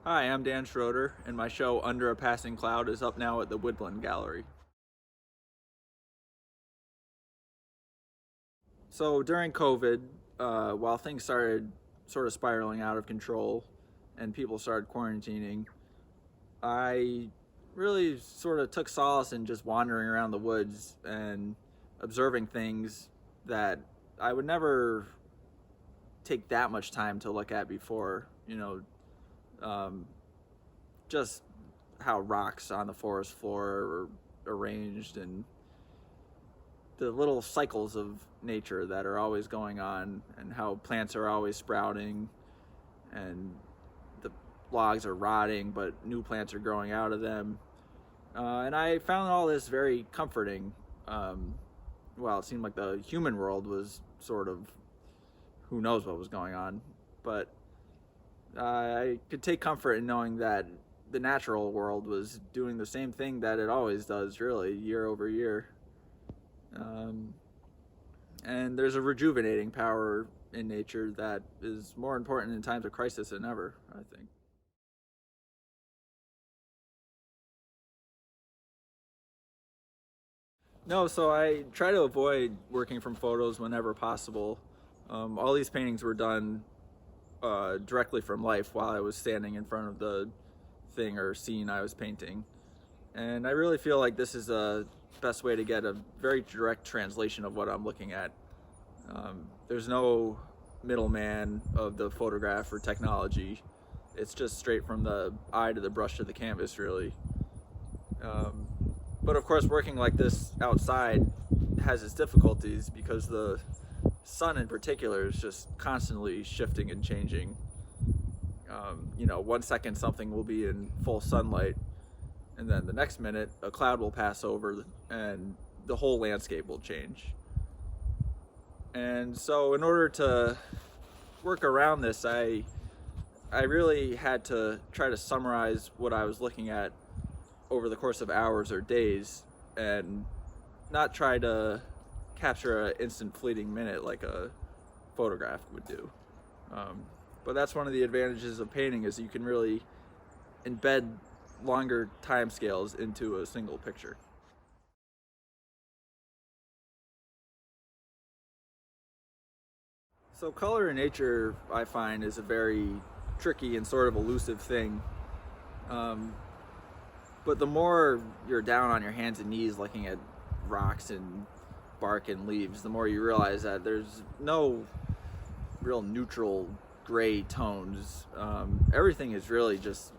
Hi, I'm Dan Schroeder, and my show Under a Passing Cloud is up now at the WIDLUND Gallery. So during COVID, while things started sort of spiraling out of control and people started quarantining, I really sort of took solace in just wandering around the woods and observing things that I would never take that much time to look at before. Um, just how rocks on the forest floor are arranged and the little cycles of nature that are always going on, and how plants are always sprouting and the logs are rotting but new plants are growing out of them. And I found all this very comforting. Well, it seemed like the human world was sort of, who knows what was going on, but I could take comfort in knowing that the natural world was doing the same thing that it always does, really, year over year. Um, and there's a rejuvenating power in nature that is more important in times of crisis than ever, I think. No, so I try to avoid working from photos whenever possible. All these paintings were done directly from life while I was standing in front of the thing or scene I was painting. And I really feel like this is a best way to get a very direct translation of what I'm looking at. There's no middleman of the photograph or technology. It's just straight from the eye to the brush to the canvas, really. Um, but of course, working like this outside has its difficulties because the sun in particular is just constantly shifting and changing. 1 second something will be in full sunlight, and then the next minute a cloud will pass over and the whole landscape will change. And so in order to work around this, I really had to try to summarize what I was looking at over the course of hours or days, and not try to capture an instant fleeting minute like a photograph would do. But that's one of the advantages of painting, is you can really embed longer time scales into a single picture. So color in nature, I find, is a very tricky and sort of elusive thing. Um, but the more you're down on your hands and knees looking at rocks and bark and leaves, the more you realize that there's no real neutral gray tones. Everything is really just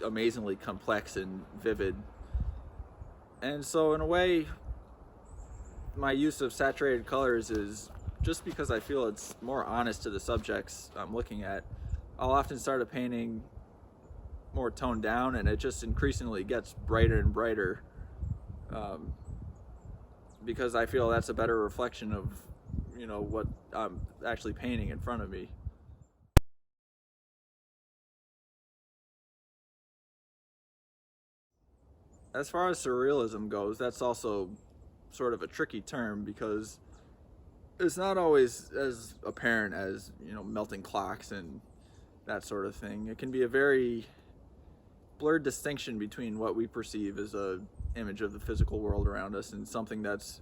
amazingly complex and vivid. And so in a way, my use of saturated colors is just because I feel it's more honest to the subjects I'm looking at. I'll often start a painting more toned down, and it just increasingly gets brighter and brighter, um, because I feel that's a better reflection of what I'm actually painting in front of me. As far as surrealism goes, that's also sort of a tricky term because it's not always as apparent as melting clocks and that sort of thing. It can be a very blurred distinction between what we perceive as a image of the physical world around us and something that's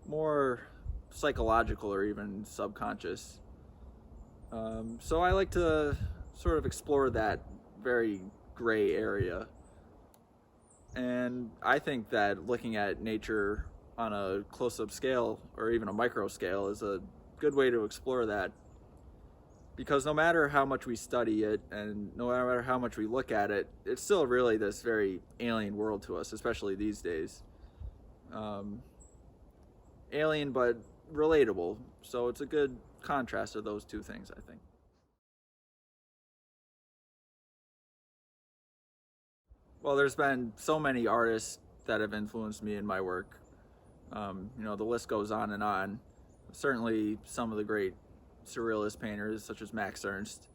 more psychological or even subconscious. So I like to sort of explore that very gray area. And I think that looking at nature on a close-up scale or even a micro scale is a good way to explore that, because no matter how much we study it and no matter how much we look at it, it's still really this very alien world to us, especially these days. Um, Alien but relatable, so it's a good contrast of those two things, I think. Well, there's been so many artists that have influenced me in my work. The list goes on and on. Certainly some of the great surrealist painters, such as Max Ernst.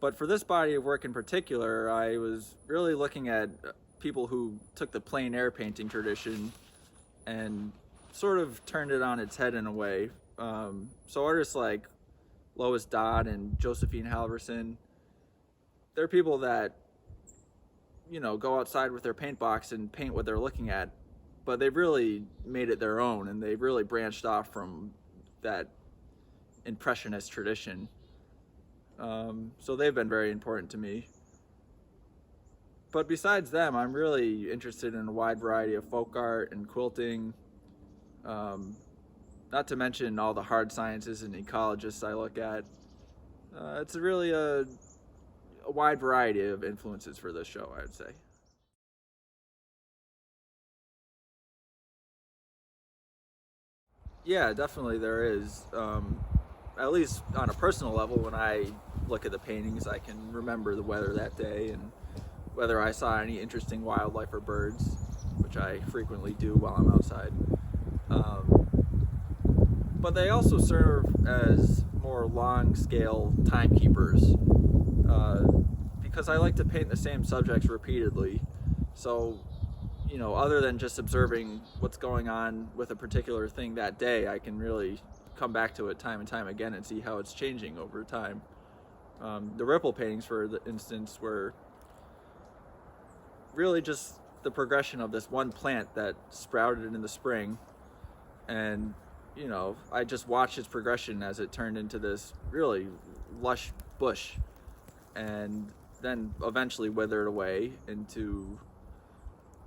But for this body of work in particular, I was really looking at people who took the plein air painting tradition and sort of turned it on its head in a way. So artists like Lois Dodd and Josephine Halverson, they're people that, go outside with their paint box and paint what they're looking at, but they've really made it their own, and they've really branched off from that impressionist tradition. So they've been very important to me. But besides them, I'm really interested in a wide variety of folk art and quilting, not to mention all the hard sciences and ecologists I look at. It's really a wide variety of influences for this show, I would say. Yeah, definitely there is. At least on a personal level, when I look at the paintings, I can remember the weather that day and whether I saw any interesting wildlife or birds, which I frequently do while I'm outside. But they also serve as more long-scale timekeepers, because I like to paint the same subjects repeatedly. So, other than just observing what's going on with a particular thing that day, I can really come back to it time and time again and see how it's changing over time. The ripple paintings, for instance, were really just the progression of this one plant that sprouted in the spring, and I just watched its progression as it turned into this really lush bush, and then eventually withered away into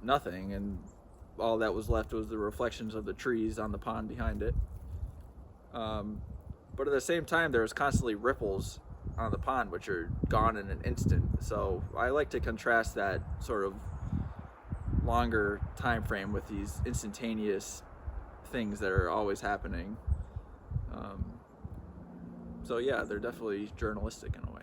nothing, and all that was left was the reflections of the trees on the pond behind it. But at the same time, there's constantly ripples on the pond, which are gone in an instant. So I like to contrast that sort of longer time frame with these instantaneous things that are always happening. So yeah, they're definitely journalistic in a way.